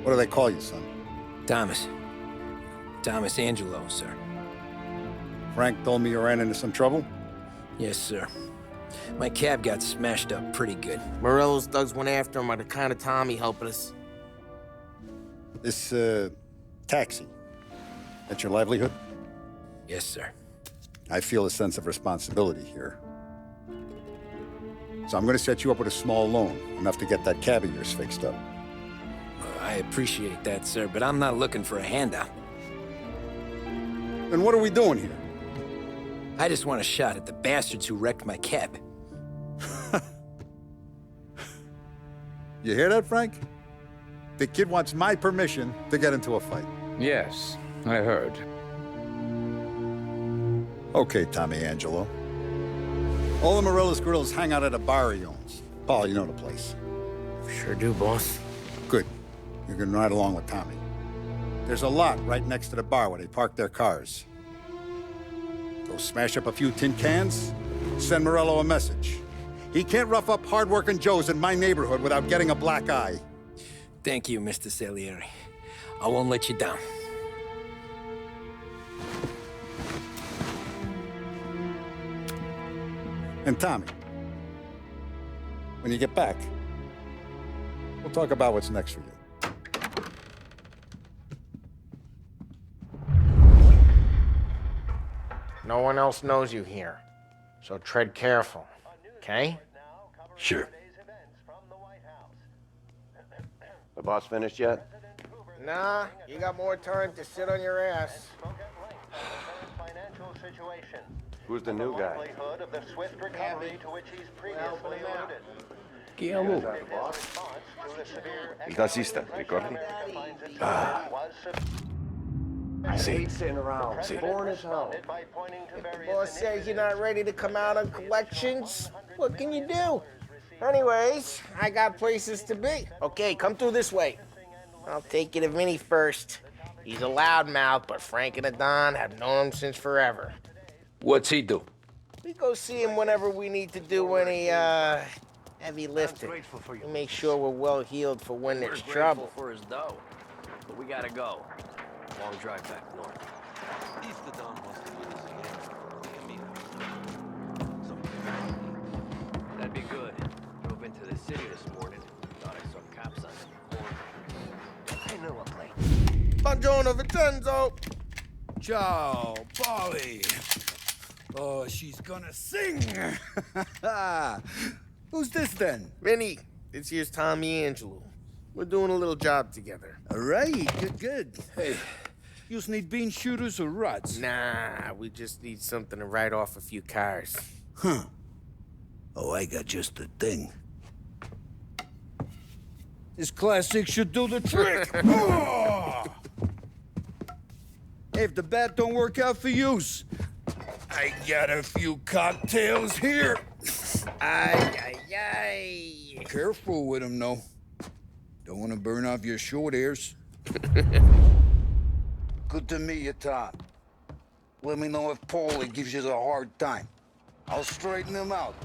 What do they call you, son? Thomas. Thomas Angelo, sir. Frank told me you ran into some trouble? Yes, sir. My cab got smashed up pretty good. Morello's thugs went after him on account of Tommy helping us. This, taxi. That's your livelihood? Yes, sir. I feel a sense of responsibility here. So I'm gonna set you up with a small loan, enough to get that cab of yours fixed up. I appreciate that, sir, but I'm not looking for a handout. Then what are we doing here? I just want a shot at the bastards who wrecked my cab. You hear that, Frank? The kid wants my permission to get into a fight. Yes, I heard. Okay, Tommy Angelo. All the Morella's girls hang out at a bar he owns. Paul, you know the place. Sure do, boss. Good. You're gonna ride along with Tommy. There's a lot right next to the bar where they park their cars. Go smash up a few tin cans, send Morello a message. He can't rough up hard-working Joes in my neighborhood without getting a black eye. Thank you, Mr. Salieri. I won't let you down. And Tommy, when you get back, we'll talk about what's next for you. No one else knows you here, so tread careful, okay? Sure. The boss finished yet? Nah, you got more time to sit on your ass. Who's the new guy? ¿Qué hago? El taxista, ricordi? Hate sitting around. Born as hell. If the boss says you're not ready to come out on collections, what can you do? Anyways, I got places to be. Okay, come through this way. I'll take you to Vinny first. He's a loudmouth, but Frank and the Don have known him since forever. What's he do? We go see him whenever we need to do any, heavy lifting. We make sure we're well healed for when there's trouble. For his dough, but we gotta go. Long drive back north. If the Don wants to do this again, that'd be good. Drove into the city this morning. Thought I saw cops on the corner. I know a place. Buongiorno, Vincenzo. Ciao, Paulie. Oh, she's gonna sing. Who's this then? Vinny, this here's Tommy Angelo. We're doing a little job together. All right, good. Hey, you need bean shooters or rods? Nah, we just need something to write off a few cars. Huh. Oh, I got just the thing. This classic should do the trick. Oh! Hey, if the bat don't work out for use, I got a few cocktails here. Ay, ay, ay. Careful with them, though. Don't want to burn off your short hairs. Good to meet you, Tom. Let me know if Paulie gives you a hard time. I'll straighten him out.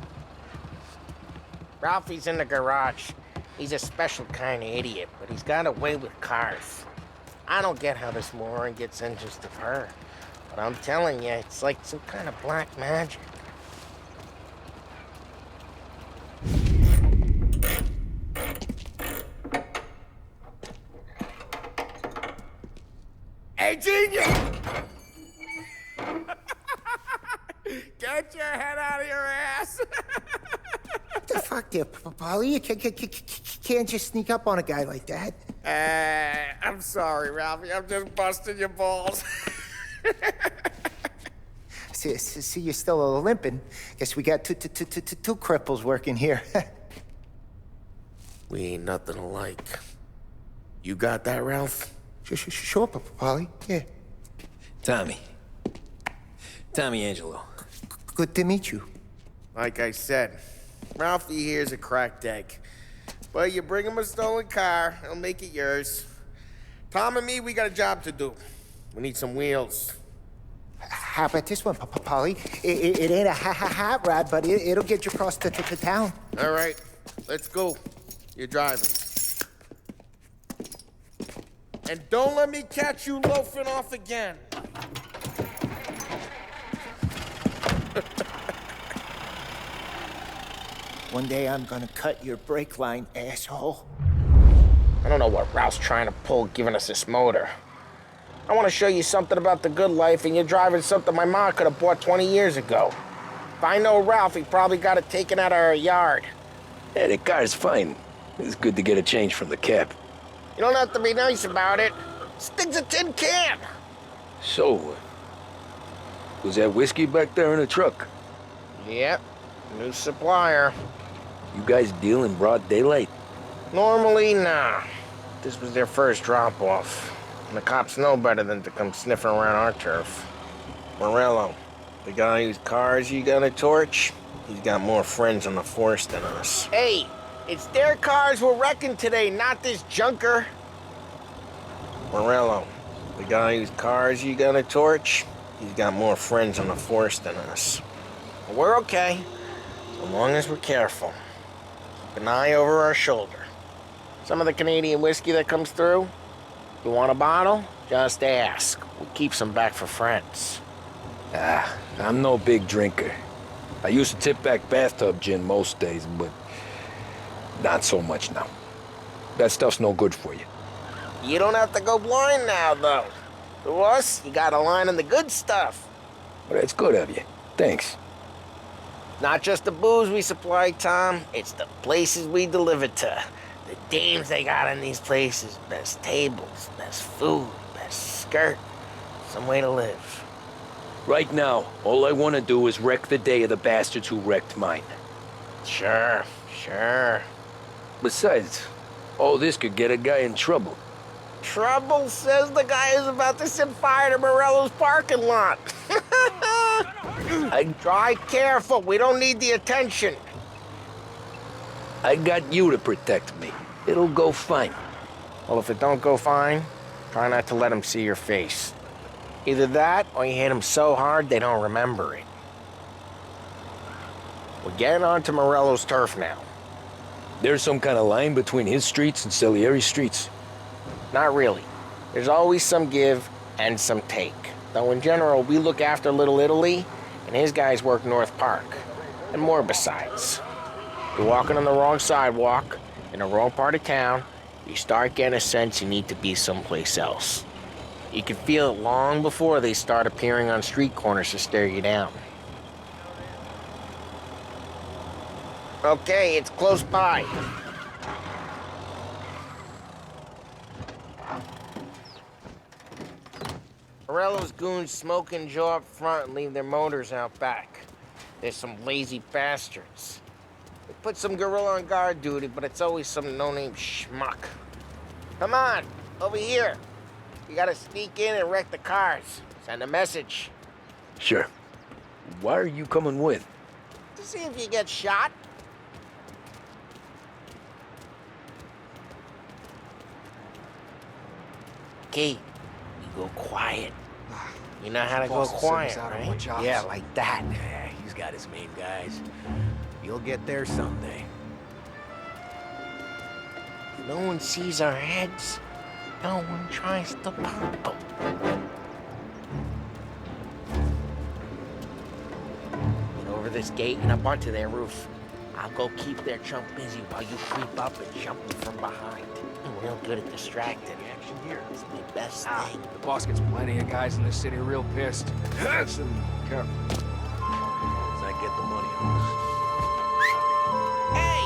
Ralphie's in the garage. He's a special kind of idiot, but he's got a way with cars. I don't get how this moron gets engines to purr. But I'm telling you, it's like some kind of black magic. Hey, genius! Get your head out of your ass! What the fuck there, Paulie? You can't just sneak up on a guy like that. I'm sorry, Ralphie. I'm just busting your balls. See, you're still limping. Guess we got two cripples working here. We ain't nothing alike. You got that, Ralph? Sure, Paulie. Yeah. Tommy. Tommy Angelo. Good to meet you. Like I said, Ralphie here's a cracked egg. But you bring him a stolen car, he'll make it yours. Tom and me, we got a job to do. We need some wheels. How about this one, Paulie? It ain't a hot rod, but it'll get you across to town. All right, let's go. You're driving. And don't let me catch you loafing off again. One day I'm gonna cut your brake line, asshole. I don't know what Ralph's trying to pull giving us this motor. I want to show you something about the good life, and you're driving something my mom could have bought 20 years ago. If I know Ralph, he probably got it taken out of our yard. Yeah, the car's fine. It's good to get a change from the cab. You don't have to be nice about it. This thing's a tin can. So, was that whiskey back there in the truck? Yep, new supplier. You guys deal in broad daylight? Normally, nah. This was their first drop-off. And the cops know better than to come sniffing around our turf. Morello, the guy whose cars you got a torch, he's got more friends on the force than us. Hey, it's their cars we're wrecking today, not this junker. Morello, the guy whose cars you got a torch, he's got more friends on the force than us. But we're okay, so long as we're careful. Keep an eye over our shoulder. Some of the Canadian whiskey that comes through, you want a bottle? Just ask. We'll keep some back for friends. I'm no big drinker. I used to tip back bathtub gin most days, but not so much now. That stuff's no good for you. You don't have to go blind now, though. To us, you got a line on the good stuff. Well, that's good of you. Thanks. Not just the booze we supply, Tom. It's the places we deliver to. The dames they got in these places. Best tables, best food, best skirt. Some way to live. Right now, all I want to do is wreck the day of the bastards who wrecked mine. Sure. Besides, all this could get a guy in trouble. Trouble, says the guy who's about to set fire to Morello's parking lot. Try careful. We don't need the attention. I got you to protect me. It'll go fine. Well, if it don't go fine, try not to let them see your face. Either that, or you hit them so hard they don't remember it. We're getting onto Morello's turf now. There's some kind of line between his streets and Salieri's streets. Not really. There's always some give and some take. Though in general, we look after Little Italy, and his guys work North Park. And more besides. You're walking on the wrong sidewalk, in the wrong part of town, you start getting a sense you need to be someplace else. You can feel it long before they start appearing on street corners to stare you down. Okay, it's close by. Morello's goons smoke and jaw up front and leave their motors out back. There's some lazy bastards. They put some gorilla on guard duty, but it's always some no-name schmuck. Come on, over here. You gotta sneak in and wreck the cars. Send a message. Sure. Why are you coming with? To see if you get shot. Okay, you go quiet. You know how to go quiet, right? Yeah, like that. Yeah, he's got his main guys. You'll get there someday. If no one sees our heads, no one tries to pop them. Get over this gate and up onto their roof. I'll go keep their chump busy while you creep up and jump them from behind. I'm real good at distracting. Action here. It's my best thing. The boss gets plenty of guys in the city real pissed. Listen, careful. As I get the money on Hey!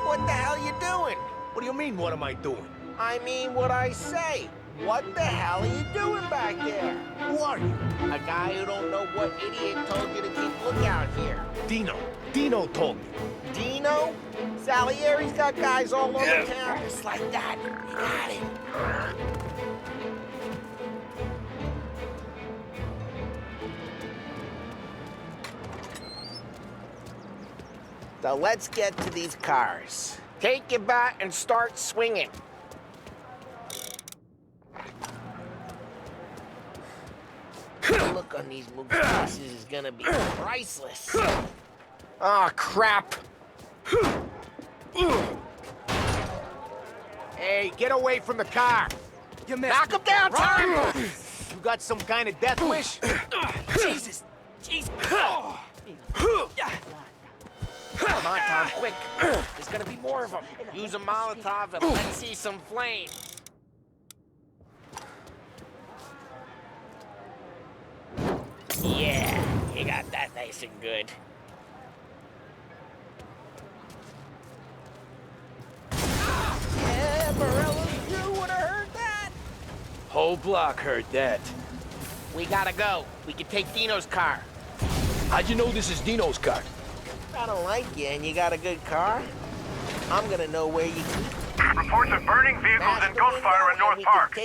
What the hell you doing? this. What do you mean, what am I doing? I mean what I say. What the hell are you doing back there? Who are you? A guy who don't know what idiot told you to keep lookout here. Dino. Dino told me. Dino? Salieri's got guys all over town just like that. You got it. So let's get to these cars. Take your bat and start swinging. The look on these movie faces is gonna be priceless. Oh, crap. Hey, get away from the car! You missed. Knock him down, Tom! You got some kind of death wish? Jesus. Jesus. Come on, Tom, quick. There's gonna be more of them. Use a Molotov and let's see some flame. Yeah, you got that nice and good. Yeah, Morello's crew would have heard that. Whole block heard that. We gotta go. We can take Dino's car. How'd you know this is Dino's car? I don't like you and you got a good car. I'm gonna know where you keep Reports of burning vehicles and gunfire in North Park.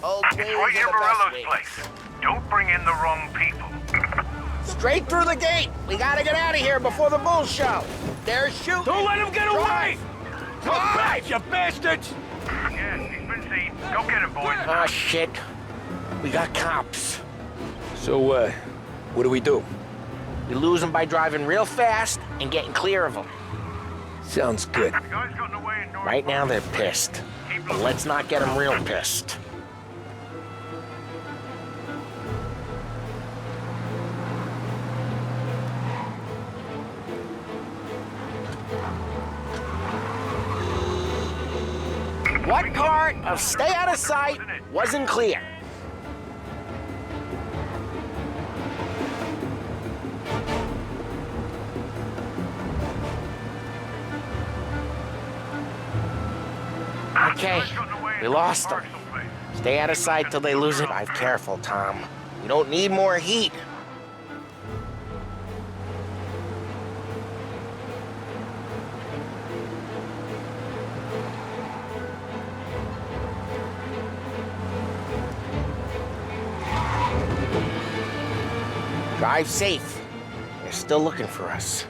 Old ways It's are right near the best Morello's ways. place. Don't bring in the wrong people. Straight through the gate. We gotta get out of here before the bulls show. They're shooting. Don't let him get away! Come back, you bastards! Yes, he's been seen. Go get him, boys. Oh, shit. We got cops. So, what do we do? We lose them by driving real fast and getting clear of them. Sounds good. The guy's gotten away in North Right now, Park. they're pissed. But let's not get them real pissed. What part of stay out of sight wasn't clear? Okay, we lost them. Stay out of sight till they lose it. Drive careful, Tom. We don't need more heat. Drive safe. They're still looking for us.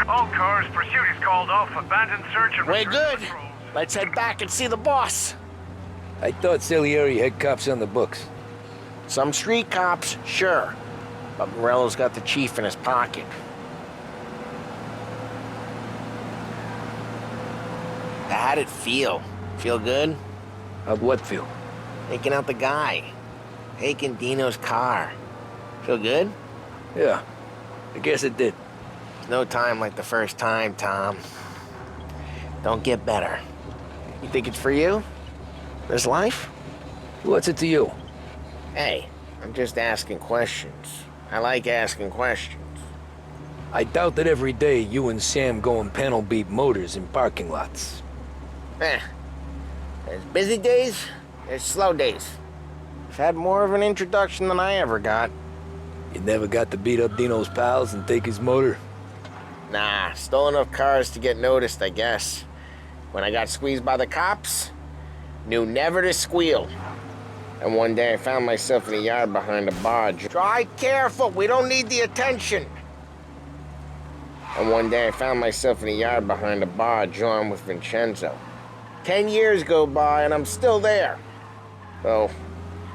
All cars, pursuit is called off. Abandoned search and We're return good. patrols. Let's head back and see the boss. I thought Salieri had cops on the books. Some street cops, sure. But Morello's got the chief in his pocket. How'd it feel? Feel good? How'd what feel? Taking out the guy. Taking Dino's car. Feel good? Yeah, I guess it did. No time like the first time, Tom. Don't get better. You think it's for you? This life? What's it to you? Hey, I'm just asking questions. I like asking questions. I doubt that every day you and Sam go and panel beat motors in parking lots. There's busy days, there's slow days. I've had more of an introduction than I ever got. You never got to beat up Dino's pals and take his motor? Nah, stole enough cars to get noticed, I guess. When I got squeezed by the cops, knew never to squeal. And one day I found myself in the yard behind a bar. Drive careful, we don't need the attention. And one day I found myself in the yard behind a bar drawn with Vincenzo. 10 years go by and I'm still there. So,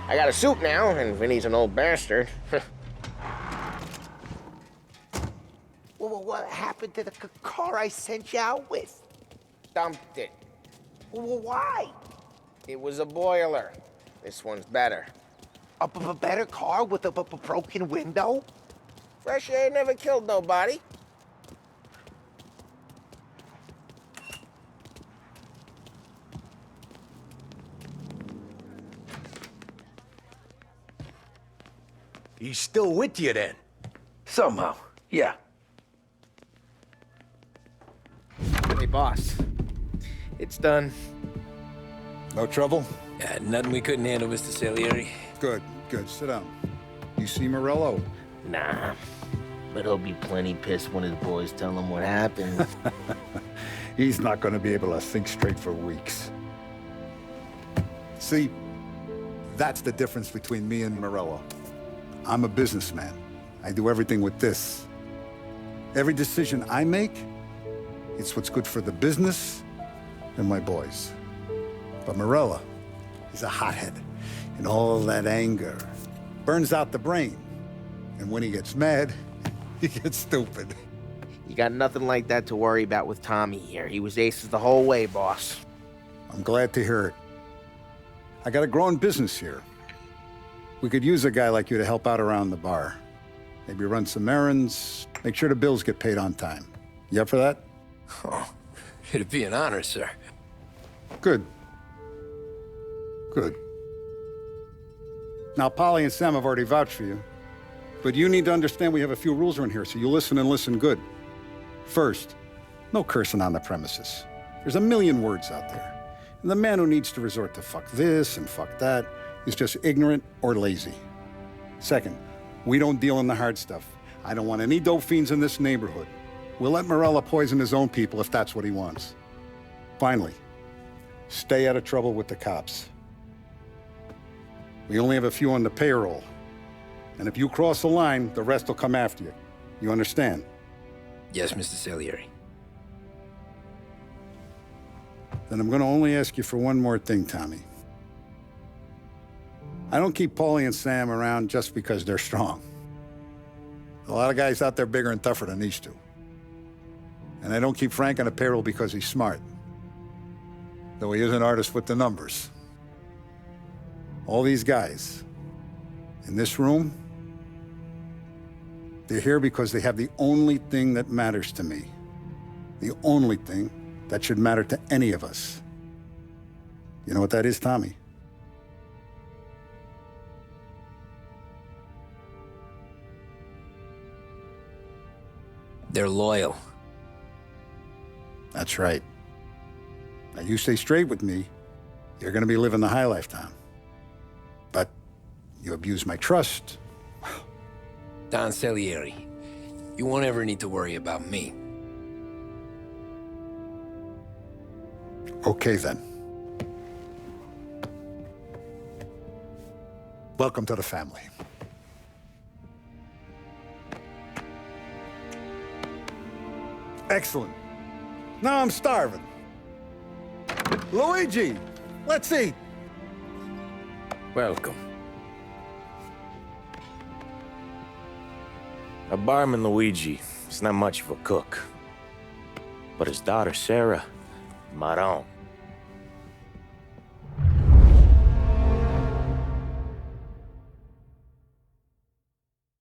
I got a suit now, and Vinny's an old bastard. Well, what happened to the car I sent you out with? Dumped it. Well, why? It was a boiler. This one's better. A better car with a broken window? Fresh air never killed nobody. He's still with you then? Somehow, yeah. Hey, boss. It's done. No trouble? Yeah, nothing we couldn't handle, Mr. Salieri. Good, good. Sit down. You see Morello? Nah. But he'll be plenty pissed when his boys tell him what happened. He's not going to be able to think straight for weeks. See, that's the difference between me and Morello. I'm a businessman. I do everything with this. Every decision I make, it's what's good for the business and my boys. But Morello, he's a hothead. And all that anger burns out the brain. And when he gets mad, he gets stupid. You got nothing like that to worry about with Tommy here. He was aces the whole way, boss. I'm glad to hear it. I got a growing business here. We could use a guy like you to help out around the bar. Maybe run some errands, make sure the bills get paid on time. You up for that? Oh, it'd be an honor, sir. Good. Good. Now, Paulie and Sam have already vouched for you. But you need to understand we have a few rules around here, so you listen and listen good. First, no cursing on the premises. There's a million words out there. And the man who needs to resort to fuck this and fuck that is just ignorant or lazy. Second, we don't deal in the hard stuff. I don't want any dope fiends in this neighborhood. We'll let Morella poison his own people if that's what he wants. Finally, stay out of trouble with the cops. We only have a few on the payroll. And if you cross the line, the rest will come after you. You understand? Yes, Mr. Salieri. Then I'm gonna only ask you for one more thing, Tommy. I don't keep Paulie and Sam around just because they're strong. A lot of guys out there bigger and tougher than these two. And I don't keep Frank on the payroll because he's smart. Though he is an artist with the numbers. All these guys in this room, they're here because they have the only thing that matters to me. The only thing that should matter to any of us. You know what that is, Tommy? They're loyal. That's right. Now you stay straight with me, you're gonna be living the high life, Tom. But you abuse my trust. Don Salieri, you won't ever need to worry about me. Okay, then. Welcome to the family. Excellent. Now I'm starving. Luigi, let's eat. Welcome. A barman, Luigi, is not much of a cook. But his daughter, Sarah, Maron.